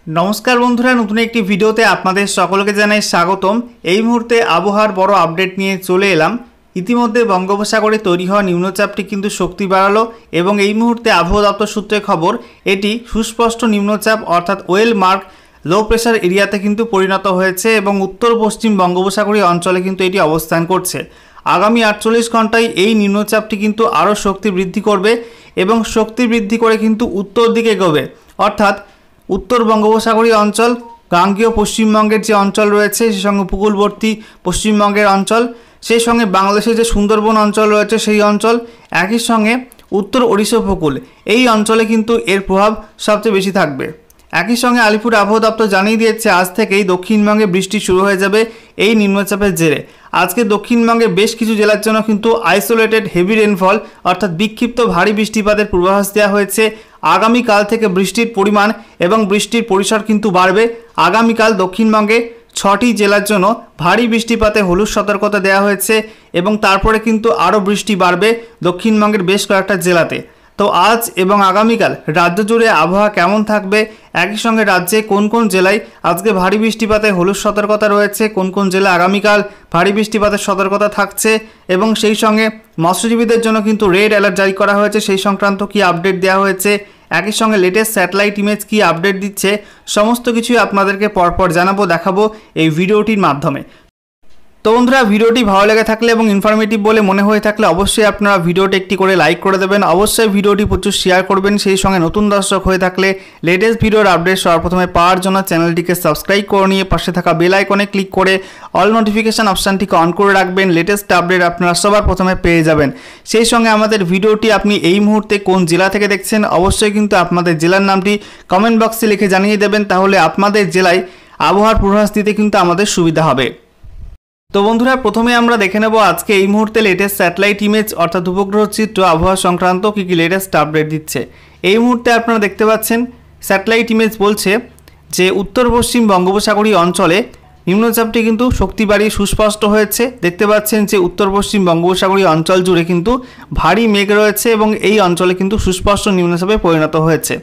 नमस्कार बंधुरा नतून एक भिडियोते आपनादेर सकलके जानाई स्वागतम। এই মুহূর্তে আবহাওয়ার বড় আপডেট নিয়ে চলে এলাম। ইতিমধ্যে বঙ্গোপসাগরে তৈরি হওয়া নিম্নচাপটি কিন্তু শক্তি বাড়ালো এবং এই মুহূর্তে আবহাওয়া দপ্তর সূত্রে খবর এটি সুস্পষ্ট নিম্নচাপ অর্থাৎ ওয়েল মার্ক লো প্রেসার এরিয়াতে কিন্তু পরিণত হয়েছে এবং উত্তর পশ্চিম বঙ্গোপসাগরীয় অঞ্চলে কিন্তু এটি অবস্থান করছে। আগামী 48 ঘন্টায় এই নিম্নচাপটি কিন্তু আরও শক্তি বৃদ্ধি করবে এবং শক্তি বৃদ্ধি করে কিন্তু উত্তর দিকে এগোবে, অর্থাৎ उत्तर बंगोपसागरीय अंचल गांगेय पश्चिमबंगेर जो अंचल रयेछे सेई संगे उपकूलवर्ती पश्चिमबंगेर अंचल सेई संगे बांग्लादेशेर जो सुंदरबन अंचल रयेछे सेई अंचल एकई संगे उत्तर ओडिशा उपकूल এই অঞ্চলে কিন্তু এর প্রভাব সবচেয়ে বেশি থাকবে। একই সঙ্গে আলিপুর আবহাওয়া দপ্তর জানিয়ে দিয়েছে আজ থেকেই দক্ষিণবঙ্গে বৃষ্টি শুরু হয়ে যাবে এই নিম্নচাপের জেরে। আজকে দক্ষিণবঙ্গে বেশ কিছু জেলার জন্য কিন্তু আইসোলেটেড হেভি রেনফল অর্থাৎ বিক্ষিপ্ত ভারী বৃষ্টিপাতের পূর্বাভাস দেওয়া হয়েছে। আগামীকাল থেকে বৃষ্টির পরিমাণ এবং বৃষ্টির পরিসর কিন্তু বাড়বে। আগামীকাল দক্ষিণবঙ্গে 6টি জেলার জন্য ভারী বৃষ্টিপাতে হলুদ সতর্কতা দেওয়া হয়েছে এবং তারপরে কিন্তু আরও বৃষ্টি বাড়বে দক্ষিণবঙ্গের বেশ কয়েকটা জেলাতে। তো আজ এবং আগামীকাল রাজ্য জুড়ে আবহাওয়া কেমন থাকবে, একই সঙ্গে রাজ্যে কোন কোন জেলায় আজকে ভারী বৃষ্টিপাতে হলুদ সতর্কতা রয়েছে, কোন কোন জেলা আগামীকাল ভারী বৃষ্টিপাতের সতর্কতা থাকছে এবং সেই সঙ্গে মৎস্যজীবীদের জন্য কিন্তু রেড অ্যালার্ট জারি করা হয়েছে, সেই সংক্রান্ত কি আপডেট দেওয়া হয়েছে, একই সঙ্গে লেটেস্ট স্যাটেলাইট ইমেজ কি আপডেট দিচ্ছে, সমস্ত কিছুই আপনাদেরকে পরপর জানাবো, দেখাবো এই ভিডিওটির মাধ্যমে। তো বন্ধুরা ভিডিওটি ভালো লেগে থাকলে এবং ইনফরমেটিভ বলে মনে হয়ে থাকলে অবশ্যই আপনারা ভিডিওটি একটি করে লাইক করে দেবেন, অবশ্যই ভিডিওটি প্রচুর শেয়ার করবেন। সেই সঙ্গে নতুন দর্শক হয়ে থাকলে লেটেস্ট ভিডিওর আপডেট সর্বপ্রথমে পাওয়ার জন্য চ্যানেলটিকে সাবস্ক্রাইব করে নিয়ে পাশে থাকা বেল আইকনে ক্লিক করে অল নোটিফিকেশান অপশানটিকে অন করে রাখবেন। লেটেস্ট আপডেট আপনারা সবার প্রথমে পেয়ে যাবেন। সেই সঙ্গে আমাদের ভিডিওটি আপনি এই মুহূর্তে কোন জেলা থেকে দেখছেন অবশ্যই কিন্তু আপনাদের জেলার নামটি কমেন্ট বক্সে লিখে জানিয়ে দেবেন, তাহলে আপনাদের জেলায় আবহাওয়ার পূর্বাভাস দিতে কিন্তু আমাদের সুবিধা হবে। তো বন্ধুরা প্রথমে আমরা দেখে নেব আজকে এই মুহূর্তে লেটেস্ট স্যাটেলাইট ইমেজ অর্থাৎ উপগ্রহ চিত্র আবহাওয়া সংক্রান্ত কী কী লেটেস্ট আপডেট দিচ্ছে। এই মুহূর্তে আপনারা দেখতে পাচ্ছেন স্যাটেলাইট ইমেজ বলছে যে উত্তর পশ্চিম বঙ্গোপসাগরীয় অঞ্চলে নিম্নচাপটি কিন্তু শক্তি বাড়িয়ে সুস্পষ্ট হয়েছে। দেখতে পাচ্ছেন যে উত্তর পশ্চিম বঙ্গোপসাগরীয় অঞ্চল জুড়ে কিন্তু ভারী মেঘ রয়েছে এবং এই অঞ্চলে কিন্তু সুস্পষ্ট নিম্নচাপে পরিণত হয়েছে।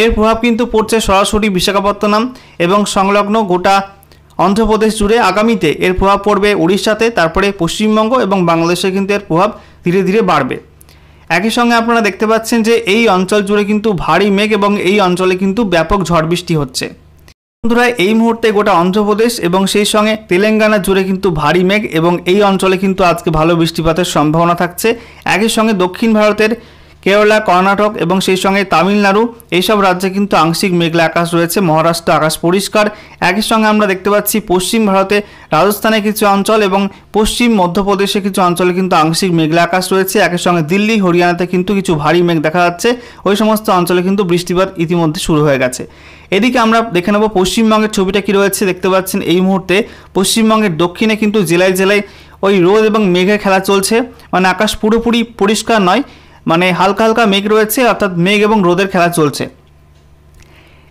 এর প্রভাব কিন্তু পড়ছে সরাসরি বিশাখাপত্তনম এবং সংলগ্ন গোটা অন্ধ্রপ্রদেশ জুড়ে। আগামীতে এর প্রভাব পড়বে উড়িষ্যাতে, তারপরে পশ্চিমবঙ্গ এবং বাংলাদেশে কিন্তু এর প্রভাব ধীরে ধীরে বাড়বে। একই সঙ্গে আপনারা দেখতে পাচ্ছেন যে এই অঞ্চল জুড়ে কিন্তু ভারী মেঘ এবং এই অঞ্চলে কিন্তু ব্যাপক ঝড় বৃষ্টি হচ্ছে। বন্ধুরা এই মুহূর্তে গোটা অন্ধ্রপ্রদেশ এবং সেই সঙ্গে তেলেঙ্গানা জুড়ে কিন্তু ভারী মেঘ এবং এই অঞ্চলে কিন্তু আজকে ভালো বৃষ্টিপাতের সম্ভাবনা থাকছে। একই সঙ্গে দক্ষিণ ভারতের কেরালা, কর্ণাটক এবং সেই সঙ্গে তামিলনাড়ু এইসব রাজ্যে কিন্তু আংশিক মেঘলা আকাশ রয়েছে। মহারাষ্ট্র আকাশ পরিষ্কার। একই সঙ্গে আমরা দেখতে পাচ্ছি পশ্চিম ভারতে রাজস্থানে কিছু অঞ্চল এবং পশ্চিম মধ্যপ্রদেশে কিছু অঞ্চলে কিন্তু আংশিক মেঘলা আকাশ রয়েছে। একই সঙ্গে দিল্লি, হরিয়ানাতে কিন্তু কিছু ভারী মেঘ দেখা যাচ্ছে। ওই সমস্ত অঞ্চলে কিন্তু বৃষ্টিপাত ইতিমধ্যে শুরু হয়ে গেছে। এদিকে আমরা দেখে নেব পশ্চিমবঙ্গের ছবিটা কী রয়েছে। দেখতে পাচ্ছেন এই মুহূর্তে পশ্চিমবঙ্গের দক্ষিণে কিন্তু জেলায় জেলায় ওই রোদ এবং মেঘের খেলা চলছে, মানে আকাশ পুরোপুরি পরিষ্কার নয়, মানে হালকা হালকা মেঘ রয়েছে, অর্থাৎ মেঘ এবং রোদের খেলা চলছে।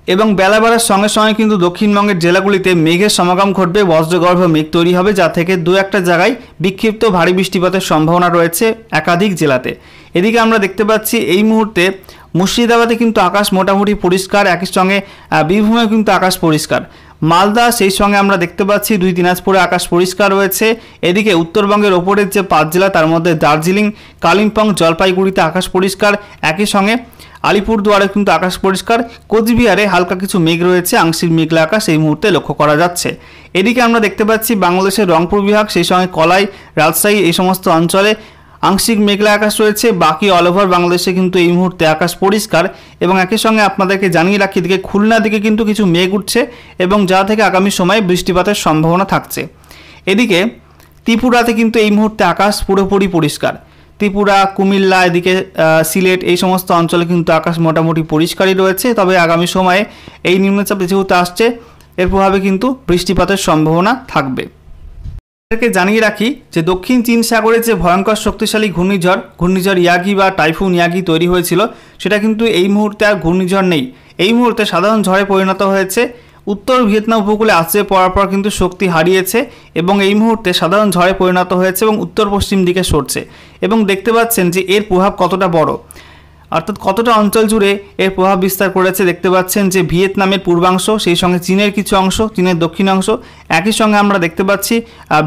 এবং বেলা বাড়ার সঙ্গে সঙ্গে কিন্তু দক্ষিণবঙ্গের জেলাগুলিতে মেঘের সমাগম ঘটবে, বজ্রগর্ভ মেঘ তৈরি হবে, যা থেকে দু একটা জায়গায় বিক্ষিপ্ত ভারী বৃষ্টিপাতের সম্ভাবনা রয়েছে একাধিক জেলাতে। এদিকে আমরা দেখতে পাচ্ছি এই মুহূর্তে মুর্শিদাবাদে কিন্তু আকাশ মোটামুটি পরিষ্কার, একই সঙ্গে বীরভূমেও কিন্তু আকাশ পরিষ্কার। মালদা সেই সঙ্গে আমরা দেখতে পাচ্ছি দুই দিনাজপুরে আকাশ পরিষ্কার রয়েছে। এদিকে উত্তরবঙ্গের ওপরের যে 5 জেলা তার মধ্যে দার্জিলিং, কালিম্পং, জলপাইগুড়িতে আকাশ পরিষ্কার, একই সঙ্গে আলিপুরদুয়ারে কিন্তু আকাশ পরিষ্কার। কোচবিহারে হালকা কিছু মেঘ রয়েছে, আংশিক মেঘলা আকাশ এই মুহূর্তে লক্ষ্য করা যাচ্ছে। এদিকে আমরা দেখতে পাচ্ছি বাংলাদেশের রংপুর বিভাগ, সেই সঙ্গে কলাই, রাজশাহী এই সমস্ত অঞ্চলে আংশিক মেঘলা আকাশ রয়েছে। বাকি অল ওভার বাংলাদেশে কিন্তু এই মুহূর্তে আকাশ পরিষ্কার। এবং একই সঙ্গে আপনাদেরকে জানিয়ে রাখি এদিকে খুলনা দিকে কিন্তু কিছু মেঘ উঠছে এবং যা থেকে আগামী সময়ে বৃষ্টিপাতের সম্ভাবনা থাকছে। এদিকে ত্রিপুরাতে কিন্তু এই মুহূর্তে আকাশ পুরোপুরি পরিষ্কার। ত্রিপুরা, কুমিল্লা, এদিকে সিলেট এই সমস্ত অঞ্চলে কিন্তু আকাশ মোটামুটি পরিষ্কারই রয়েছে। তবে আগামী সময়ে এই নিম্নচাপ যেহেতু আসছে এর প্রভাবে কিন্তু বৃষ্টিপাতের সম্ভাবনা থাকবে। জানিয়ে রাখি যে দক্ষিণ চীন সাগরে যে ভয়ঙ্কর শক্তিশালী ঘূর্ণিঝড় ইয়াগি বা টাইফুন ইয়াগি তৈরি হয়েছিল সেটা কিন্তু এই মুহূর্তে আর ঘূর্ণিঝড় নেই, এই মুহূর্তে সাধারণ ঝড়ে পরিণত হয়েছে। উত্তর ভিয়েতনাম উপকূলে আছড়ে পড়ার পর কিন্তু শক্তি হারিয়েছে এবং এই মুহূর্তে সাধারণ ঝড়ে পরিণত হয়েছে এবং উত্তর পশ্চিম দিকে সরছে। এবং দেখতে পাচ্ছেন যে এর প্রভাব কতটা বড়, অর্থাৎ কতটা অঞ্চল জুড়ে এর প্রভাব বিস্তার করেছে দেখতে পাচ্ছেন যে ভিয়েতনামের পূর্বাংশ, সেই সঙ্গে চীনের কিছু অংশ, চীনের দক্ষিণ অংশ, একই সঙ্গে আমরা দেখতে পাচ্ছি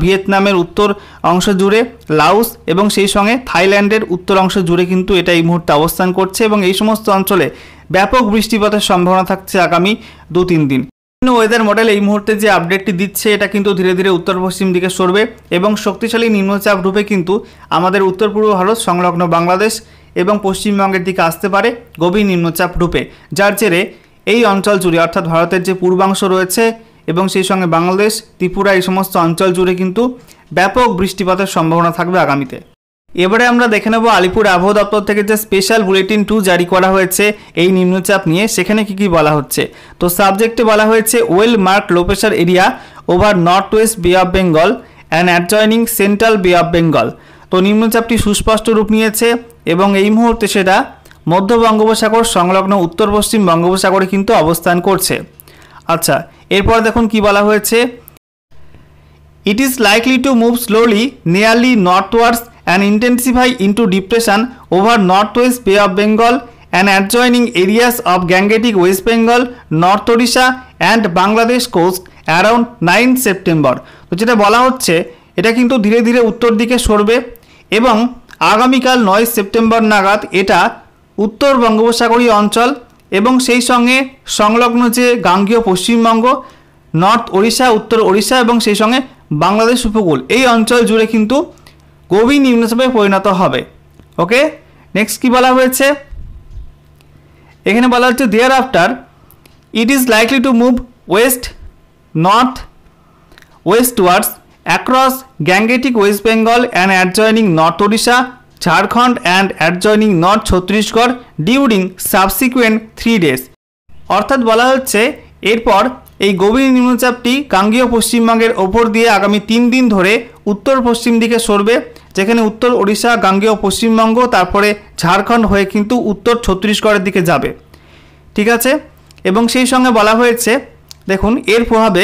ভিয়েতনামের উত্তর অংশ জুড়ে লাওস এবং সেই সঙ্গে থাইল্যান্ডের উত্তর অংশ জুড়ে কিন্তু এটা এই মুহূর্তে অবস্থান করছে এবং এই সমস্ত অঞ্চলে ব্যাপক বৃষ্টিপাতের সম্ভাবনা থাকছে আগামী 2-3 দিন। ওয়েদার মডেল এই মুহূর্তে যে আপডেটটি দিচ্ছে এটা কিন্তু ধীরে ধীরে উত্তর পশ্চিম দিকে সরবে এবং শক্তিশালী নিম্নচাপ রূপে কিন্তু আমাদের উত্তর পূর্ব ভারত সংলগ্ন বাংলাদেশ এবং পশ্চিমবঙ্গের দিকে আসতে পারে গভীর নিম্নচাপ রূপে, যার জেরে এই অঞ্চল জুড়ে অর্থাৎ ভারতের যে পূর্বাংশ রয়েছে এবং সেই সঙ্গে বাংলাদেশ, ত্রিপুরা এই সমস্ত অঞ্চল জুড়ে কিন্তু ব্যাপক বৃষ্টিপাতের সম্ভাবনা থাকবে আগামীতে। এবারে আমরা দেখে নেব আলিপুর আবহাওয়া দপ্তর থেকে যে স্পেশাল বুলেটিন 2 জারি করা হয়েছে এই নিম্নচাপ নিয়ে, সেখানে কি কি বলা হচ্ছে। তো সাবজেক্টে বলা হয়েছে well marked low pressure area over north west Bay of Bengal and adjoining central Bay of Bengal. তো নিম্নচাপটি সুস্পষ্ট রূপ নিয়েছে এবং এই মুহূর্তে সেটা মধ্য বঙ্গোপসাগর সংলগ্ন উত্তর পশ্চিম বঙ্গোপসাগরে কিন্তু অবস্থান করছে। আচ্ছা, এরপর দেখুন কি বলা হয়েছে। It is likely to move slowly nearly northwards and intensify into depression over northwest Bay of Bengal and adjoining areas of Gangetic West Bengal, North Odisha and Bangladesh coast around 9 September। তো যেটা বলা হচ্ছে এটা কিন্তু ধীরে ধীরে উত্তর দিকে সরবে এবং আগামীকাল 9 সেপ্টেম্বর নাগাদ এটা উত্তর বঙ্গোপসাগরীয় অঞ্চল এবং সেই সঙ্গে সংলগ্ন যে গাঙ্গেয় পশ্চিমবঙ্গ, নর্থ ওড়িশা, উত্তর ওড়িশা এবং সেই সঙ্গে বাংলাদেশ উপকূল এই অঞ্চল জুড়ে কিন্তু গভীর নিম্নচাপে পরিণত হবে। ওকে, নেক্সট কি বলা হয়েছে, এখানে বলা হচ্ছে thereafter it is likely to move west north westwards across Gangetic West Bengal and adjoining north Odisha, Jharkhand and adjoining north Chhattisgarh during subsequent 3 days। অর্থাৎ বলা হচ্ছে এরপর এই গভীর নিম্নচাপটি গাঙ্গেয় পশ্চিমবঙ্গের ওপর দিয়ে আগামী 3 দিন ধরে উত্তর পশ্চিম দিকে সরবে, যেখানে উত্তর ওড়িশা, গাঙ্গেয় পশ্চিমবঙ্গ, তারপরে ঝাড়খণ্ড হয়ে কিন্তু উত্তর ছত্তিশগড়ের দিকে যাবে। ঠিক আছে, এবং সেই সঙ্গে বলা হয়েছে দেখুন এর প্রভাবে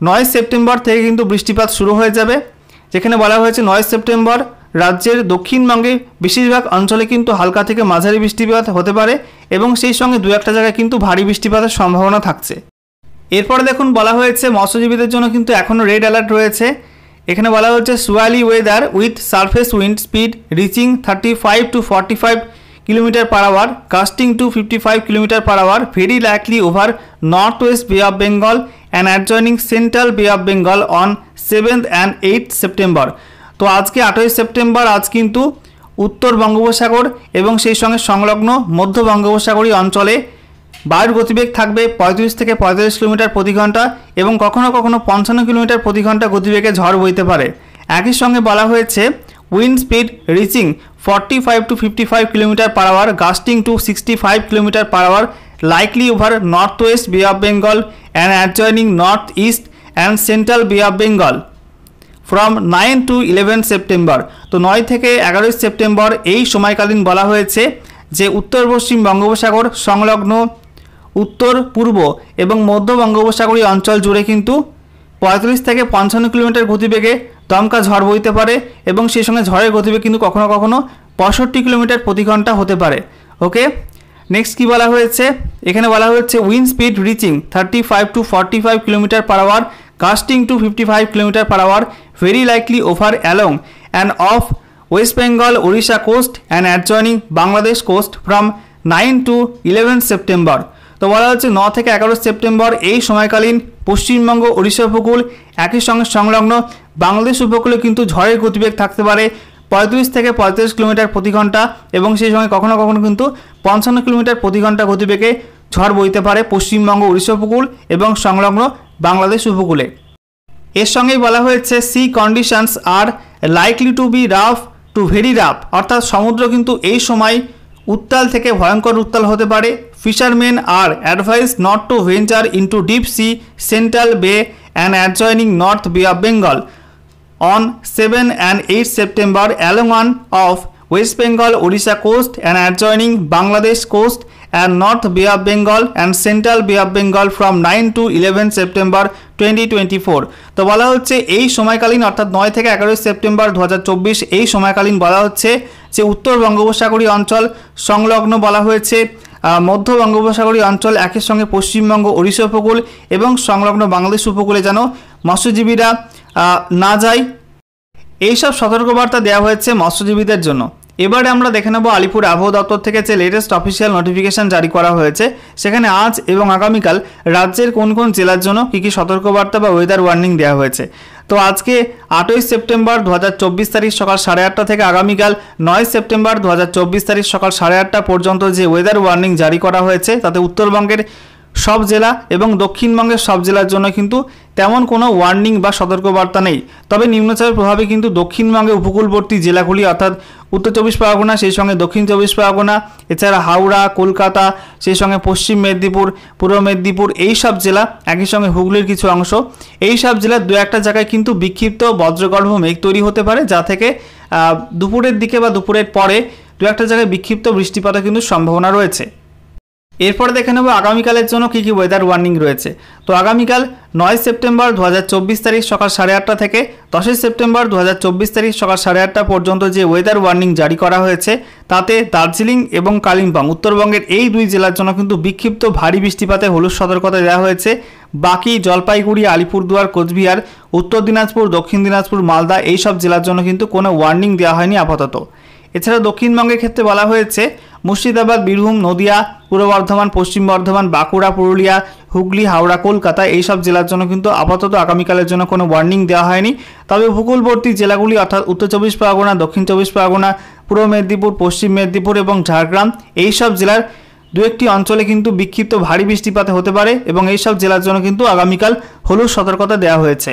9 সেপ্টেম্বর থেকে কিন্তু বৃষ্টিপাত শুরু হয়ে যাবে, যেখানে বলা হয়েছে 9 সেপ্টেম্বর রাজ্যের দক্ষিণবঙ্গে বেশিরভাগ অঞ্চলে কিন্তু হালকা থেকে মাঝারি বৃষ্টিপাত হতে পারে এবং সেই সঙ্গে 2-1টা জায়গায় কিন্তু ভারী বৃষ্টিপাতের সম্ভাবনা থাকছে। এরপরে দেখুন বলা হয়েছে মৎস্যজীবীদের জন্য কিন্তু এখনও রেড অ্যালার্ট রয়েছে। এখানে বলা হচ্ছে squally weather with surface wind speed reaching 35 to 45 km/h, gusting to 55 km/h, very likely over north west Bay of Bengal and adjoining central Bay of Bengal on 7th and 8th September. তো আজকে 8ই September আজ কিন্তু উত্তর বঙ্গোপসাগর এবং সেই সঙ্গে সংলগ্ন মধ্য বঙ্গোপসাগরীয় অঞ্চলে বায়ুর গতিবেগ থাকবে 35 থেকে 45 কিলোমিটার প্রতি ঘন্টা এবং কখনো কখনো 55 কিলোমিটার প্রতি ঘন্টা গতিবেগে ঝড় বইতে পারে। একই সঙ্গে বলা হয়েছে wind speed reaching 45 to 55 km/h, gusting to 65 km/h, likely over north west Bay of Bengal and adjoining north east and central Bay of Bengal from 9 to 11 September. তো 9 থেকে 11 সেপ্টেম্বর এই সময়কালীন বলা হয়েছে যে উত্তর পশ্চিম বঙ্গোপসাগর সংলগ্ন উত্তর পূর্ব এবং মধ্য বঙ্গোপসাগরীয় অঞ্চল জুড়ে কিন্তু 35 থেকে 55 কিলোমিটার গতিবেগে দমকা ঝড় বইতে পারে এবং সেই সঙ্গে ঝড়ের গতিবেগ কিন্তু কখনো কখনো 65 কিলোমিটার প্রতি ঘন্টা হতে পারে। ওকে, নেক্সট কি বলা হয়েছে, এখানে বলা হচ্ছে wind speed reaching 35 to 45 km/h, gusting to 55 km/h, very likely over along and off West Bengal Odisha coast and adjoining Bangladesh coast from 9 to 11 September. তো বলা হচ্ছে 9 থেকে 11 সেপ্টেম্বর এই সময়কালীন পশ্চিমবঙ্গ ওড়িশা উপকূল একই সঙ্গে সংলগ্ন বাংলাদেশ উপকূলে কিন্তু ঝড়ের গতিবেগ থাকতে পারে 35 থেকে 45 কিলোমিটার প্রতি ঘন্টা এবং সেই সঙ্গে কখনো কখনো কিন্তু 55 কিলোমিটার প্রতি ঘন্টা গতিবেগে ঝড় বইতে পারে পশ্চিমবঙ্গ ওড়িশা উপকূল এবং সংলগ্ন বাংলাদেশ উপকূলে। এর সঙ্গেই বলা হয়েছে sea conditions are likely to be rough to very rough, অর্থাৎ সমুদ্র কিন্তু এই সময় উত্তাল থেকে ভয়ঙ্কর উত্তাল হতে পারে। Fishermen are advise not to venture into deep sea central Bay and adjoining north Bay of Bengal on 7 and 8 September along one of West Bengal Odisha coast and adjoining Bangladesh coast and North Bay of Bengal and Central Bay of Bengal from 9 to 11 September 2024। তো বলা হচ্ছে এই সময়কালীন অর্থাৎ 9 থেকে 11 September 2024 এই সময়কালীন বলা হচ্ছে যে উত্তর বঙ্গোপসাগরীয় অঞ্চল সংলগ্ন বলা হয়েছে মধ্য বঙ্গোপসাগরীয় অঞ্চল একই সঙ্গে পশ্চিমবঙ্গ ওড়িশা উপকূল এবং সংলগ্ন বাংলাদেশ উপকূলে যেন মৎস্যজীবীরা না যায়, এইসব সতর্কবার্তা দেওয়া হয়েছে মৎস্যজীবীদের জন্য। এবারে আমরা দেখে নেব আলিপুর আবহাওয়া দপ্তর থেকে যে লেটেস্ট অফিসিয়াল নোটিফিকেশন জারি করা হয়েছে, সেখানে আজ এবং আগামীকাল রাজ্যের কোন কোন জেলার জন্য কী কী সতর্কবার্তা বা ওয়েদার ওয়ার্নিং দেওয়া হয়েছে। তো আজকে 8 সেপ্টেম্বর 2024 তারিখ সকাল 8:30 থেকে আগামীকাল 9 সেপ্টেম্বর 2024 তারিখ সকাল 8:30 পর্যন্ত যে ওয়েদার ওয়ার্নিং জারি করা হয়েছে তাতে উত্তরবঙ্গের সব জেলা এবং দক্ষিণবঙ্গের সব জেলার জন্য কিন্তু তেমন কোনো ওয়ার্নিং বা সতর্কবার্তা নেই। তবে নিম্নচাপের প্রভাবে কিন্তু দক্ষিণবঙ্গে উপকূলবর্তী জেলাগুলি অর্থাৎ উত্তর 24 পরগনা, সেই সঙ্গে দক্ষিণ 24 পরগনা, এছাড়া হাওড়া, কলকাতা, সেই সঙ্গে পশ্চিম মেদিনীপুর, পূর্ব মেদিনীপুর, এই সব জেলা, একই সঙ্গে হুগলির কিছু অংশ, এই সব জেলার দু একটা জায়গায় কিন্তু বিক্ষিপ্ত বজ্রগর্ভ মেঘ তৈরি হতে পারে, যা থেকে দুপুরের দিকে বা দুপুরের পরে দু একটা জায়গায় বিক্ষিপ্ত বৃষ্টিপাতের কিন্তু সম্ভাবনা রয়েছে। এরপরে দেখে নেব আগামীকালের জন্য কী কী ওয়েদার ওয়ার্নিং রয়েছে। তো আগামীকাল 9 সেপ্টেম্বর 2024 তারিখ সকাল 8:30 থেকে 10 সেপ্টেম্বর 2024 তারিখ সকাল 8:30 পর্যন্ত যে ওয়েদার ওয়ার্নিং জারি করা হয়েছে তাতে দার্জিলিং এবং কালিম্পং উত্তরবঙ্গের এই দুই জেলার জন্য কিন্তু বিক্ষিপ্ত ভারী বৃষ্টিপাতে হলুদ সতর্কতা দেওয়া হয়েছে। বাকি জলপাইগুড়ি, আলিপুরদুয়ার, কোচবিহার, উত্তর দিনাজপুর, দক্ষিণ দিনাজপুর, মালদা এই সব জেলার জন্য কিন্তু কোনো ওয়ার্নিং দেওয়া হয়নি আপাতত। এছাড়া দক্ষিণবঙ্গের ক্ষেত্রে বলা হয়েছে মুর্শিদাবাদ, বীরভূম, নদিয়া, পূর্ব বর্ধমান, পশ্চিম বর্ধমান, বাঁকুড়া, পুরুলিয়া, হুগলি, হাওড়া, কলকাতা এই সব জেলার জন্য কিন্তু আপাতত আগামীকালের জন্য কোনো ওয়ার্নিং দেওয়া হয়নি। তবে উপকূলবর্তী জেলাগুলি অর্থাৎ উত্তর 24 পরগনা, দক্ষিণ 24 পরগনা, পূর্ব মেদিনীপুর, পশ্চিম মেদিনীপুর এবং ঝাড়গ্রাম এই সব জেলার দু একটি অঞ্চলে কিন্তু বিক্ষিপ্ত ভারী বৃষ্টিপাত হতে পারে এবং এই সব জেলার জন্য কিন্তু আগামীকাল হলুদ সতর্কতা দেওয়া হয়েছে।